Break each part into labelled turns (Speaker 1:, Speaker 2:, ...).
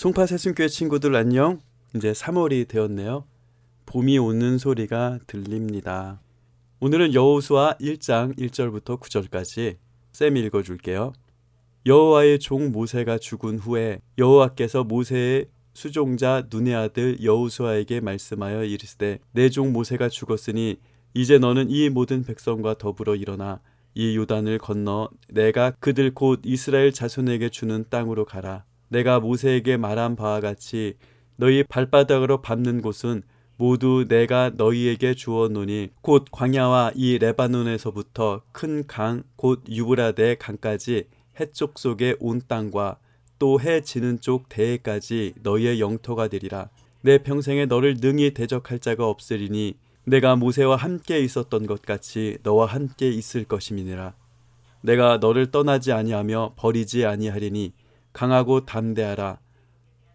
Speaker 1: 송파 새순교회 친구들 안녕. 이제 3월이 되었네요. 봄이 오는 소리가 들립니다. 오늘은 여호수아 1장 1절부터 9절까지 쌤이 읽어줄게요. 여호와의 종 모세가 죽은 후에 여호와께서 모세의 수종자 눈의 아들 여호수아에게 말씀하여 이르시되 내 종 모세가 죽었으니 이제 너는 이 모든 백성과 더불어 일어나 이 요단을 건너 내가 그들 곧 이스라엘 자손에게 주는 땅으로 가라. 내가 모세에게 말한 바와 같이 너희 발바닥으로 밟는 곳은 모두 내가 너희에게 주었노니 곧 광야와 이 레바논에서부터 큰 강 곧 유브라데 강까지 해쪽 속의 온 땅과 또 해 지는 쪽 대해까지 너희의 영토가 되리라. 내 평생에 너를 능히 대적할 자가 없으리니 내가 모세와 함께 있었던 것 같이 너와 함께 있을 것임이니라. 내가 너를 떠나지 아니하며 버리지 아니하리니 강하고 담대하라.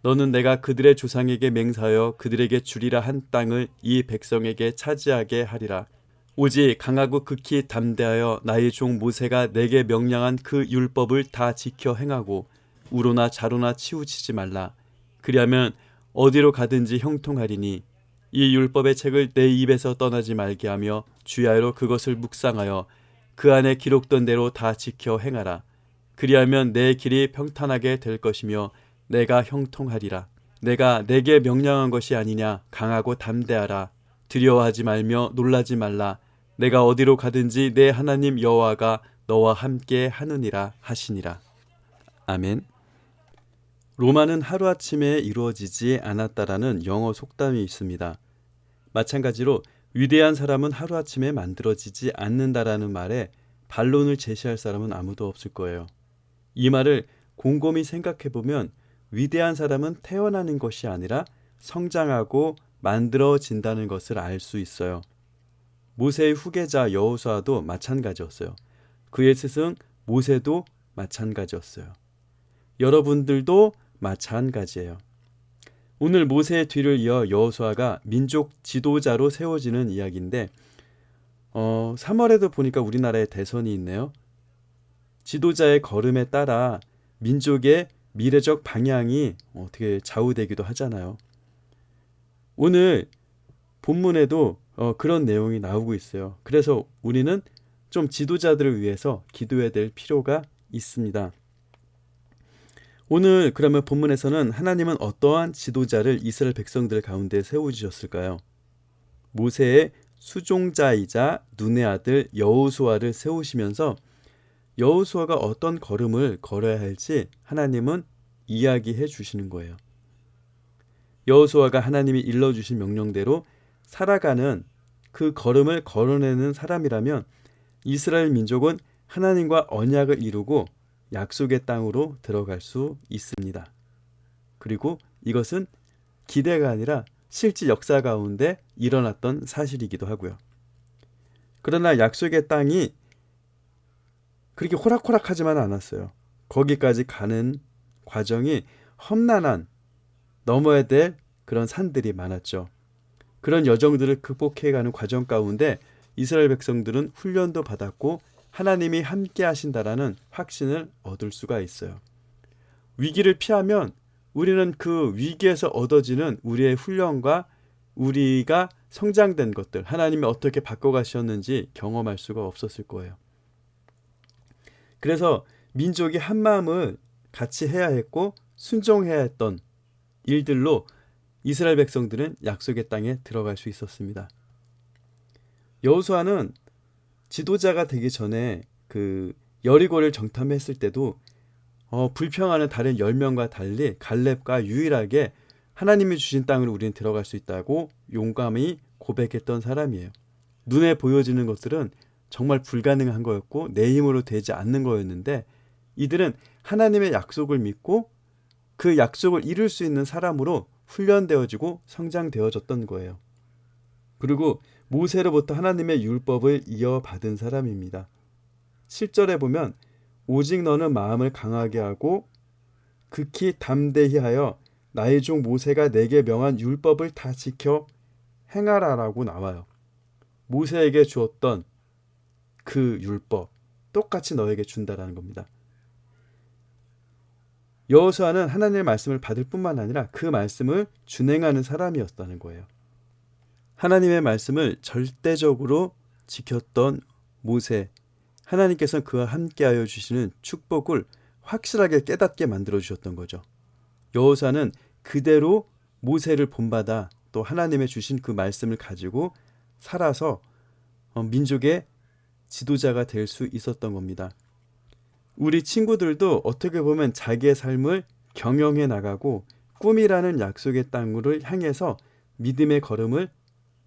Speaker 1: 너는 내가 그들의 조상에게 맹세하여 그들에게 주리라 한 땅을 이 백성에게 차지하게 하리라. 오직 강하고 극히 담대하여 나의 종 모세가 내게 명령한 그 율법을 다 지켜 행하고 우로나 좌로나 치우치지 말라. 그리하면 어디로 가든지 형통하리니 이 율법의 책을 내 입에서 떠나지 말게 하며 주야로 그것을 묵상하여 그 안에 기록된 대로 다 지켜 행하라. 그리하면 내 길이 평탄하게 될 것이며 내가 형통하리라. 내가 내게 명령한 것이 아니냐. 강하고 담대하라. 두려워하지 말며 놀라지 말라. 내가 어디로 가든지 내 하나님 여호와가 너와 함께 하느니라 하시니라. 아멘. 로마는 하루아침에 이루어지지 않았다라는 영어 속담이 있습니다. 마찬가지로 위대한 사람은 하루아침에 만들어지지 않는다라는 말에 반론을 제시할 사람은 아무도 없을 거예요. 이 말을 곰곰이 생각해보면 위대한 사람은 태어나는 것이 아니라 성장하고 만들어진다는 것을 알 수 있어요. 모세의 후계자 여호수아도 마찬가지였어요. 그의 스승 모세도 마찬가지였어요. 여러분들도 마찬가지예요. 오늘 모세의 뒤를 이어 여호수아가 민족 지도자로 세워지는 이야기인데 3월에도 보니까 우리나라에 대선이 있네요. 지도자의 걸음에 따라 민족의 미래적 방향이 어떻게 좌우되기도 하잖아요. 오늘 본문에도 그런 내용이 나오고 있어요. 그래서 우리는 좀 지도자들을 위해서 기도해야 될 필요가 있습니다. 오늘 그러면 본문에서는 하나님은 어떠한 지도자를 이스라엘 백성들 가운데 세우셨을까요? 모세의 수종자이자 눈의 아들 여호수아를 세우시면서 여호수아가 어떤 걸음을 걸어야 할지 하나님은 이야기해 주시는 거예요. 여호수아가 하나님이 일러주신 명령대로 살아가는 그 걸음을 걸어내는 사람이라면 이스라엘 민족은 하나님과 언약을 이루고 약속의 땅으로 들어갈 수 있습니다. 그리고 이것은 기대가 아니라 실제 역사 가운데 일어났던 사실이기도 하고요. 그러나 약속의 땅이 그렇게 호락호락하지만 않았어요. 거기까지 가는 과정이 험난한 넘어야 될 그런 산들이 많았죠. 그런 여정들을 극복해가는 과정 가운데 이스라엘 백성들은 훈련도 받았고 하나님이 함께 하신다라는 확신을 얻을 수가 있어요. 위기를 피하면 우리는 그 위기에서 얻어지는 우리의 훈련과 우리가 성장된 것들, 하나님이 어떻게 바꿔가셨는지 경험할 수가 없었을 거예요. 그래서 민족이 한 마음을 같이 해야 했고 순종해야 했던 일들로 이스라엘 백성들은 약속의 땅에 들어갈 수 있었습니다. 여호수아는 지도자가 되기 전에 그 여리고를 정탐했을 때도 불평하는 다른 10명과 달리 갈렙과 유일하게 하나님이 주신 땅으로 우리는 들어갈 수 있다고 용감히 고백했던 사람이에요. 눈에 보여지는 것들은 정말 불가능한 거였고 내 힘으로 되지 않는 거였는데 이들은 하나님의 약속을 믿고 그 약속을 이룰 수 있는 사람으로 훈련되어지고 성장되어졌던 거예요. 그리고 모세로부터 하나님의 율법을 이어받은 사람입니다. 7절에 보면 오직 너는 마음을 강하게 하고 극히 담대히 하여 나의 종 모세가 내게 명한 율법을 다 지켜 행하라라고 나와요. 모세에게 주었던 그 율법 똑같이 너에게 준다라는 겁니다. 여호수아는 하나님의 말씀을 받을 뿐만 아니라 그 말씀을 준행하는 사람이었다는 거예요. 하나님의 말씀을 절대적으로 지켰던 모세, 하나님께서는 그와 함께하여 주시는 축복을 확실하게 깨닫게 만들어 주셨던 거죠. 여호수아는 그대로 모세를 본받아 또 하나님의 주신 그 말씀을 가지고 살아서 민족의 지도자가 될 수 있었던 겁니다. 우리 친구들도 어떻게 보면 자기의 삶을 경영해 나가고 꿈이라는 약속의 땅으로 향해서 믿음의 걸음을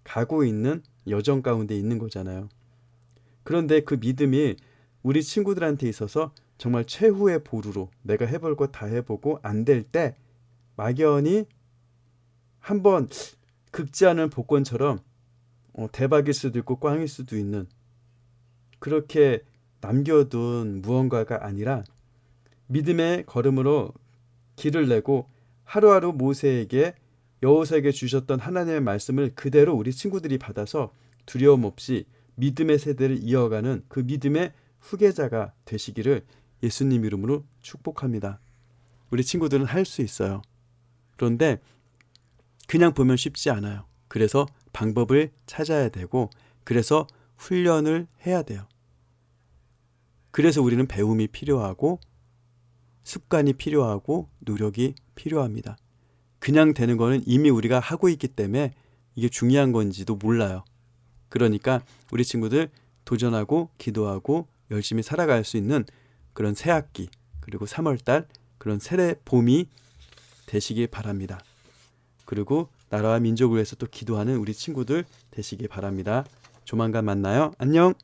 Speaker 1: 가고 있는 여정 가운데 있는 거잖아요. 그런데 그 믿음이 우리 친구들한테 있어서 정말 최후의 보루로 내가 해볼 거 다 해보고 안 될 때 막연히 한번 긁지 않은 복권처럼 대박일 수도 있고 꽝일 수도 있는 그렇게 남겨둔 무언가가 아니라 믿음의 걸음으로 길을 내고 하루하루 모세에게 여호수아에게 주셨던 하나님의 말씀을 그대로 우리 친구들이 받아서 두려움 없이 믿음의 세대를 이어가는 그 믿음의 후계자가 되시기를 예수님 이름으로 축복합니다. 우리 친구들은 할 수 있어요. 그런데 그냥 보면 쉽지 않아요. 그래서 방법을 찾아야 되고 그래서 훈련을 해야 돼요. 그래서 우리는 배움이 필요하고 습관이 필요하고 노력이 필요합니다. 그냥 되는 거는 이미 우리가 하고 있기 때문에 이게 중요한 건지도 몰라요. 그러니까 우리 친구들 도전하고 기도하고 열심히 살아갈 수 있는 그런 새학기 그리고 3월달 그런 새 봄이 되시길 바랍니다. 그리고 나라와 민족을 위해서 또 기도하는 우리 친구들 되시길 바랍니다. 조만간 만나요. 안녕.